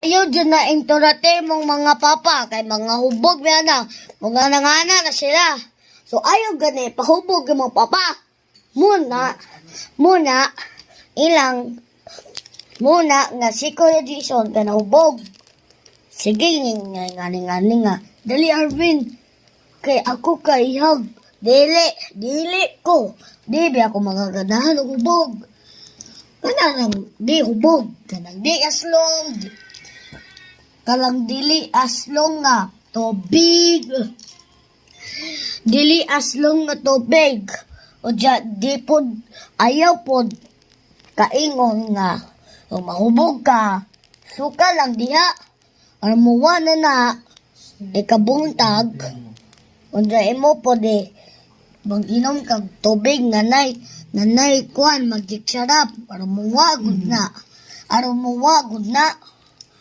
Ayaw dyan na inturate mong mga papa, kay mga hubog na na, mga nangana na sila. So ayaw gani, pahubog yung mga papa. Muna, nga si Kuya Jason ka nahubog. Sige, nga. Dali Arvin, kay ako kaihag. Dili ko. Di ba ako magaganahan ng hubog. Di hubog. Kalang dili aslong nga tubig. Dili aslong nga tubig. O di pod, ayaw pod, kaingon nga, o mahubog ka, suka lang diha, armuwa na, ikabuntag, o imo pod mag-inom kag tubig, nanay, kuhan, mag-sarap, armuwa gud na,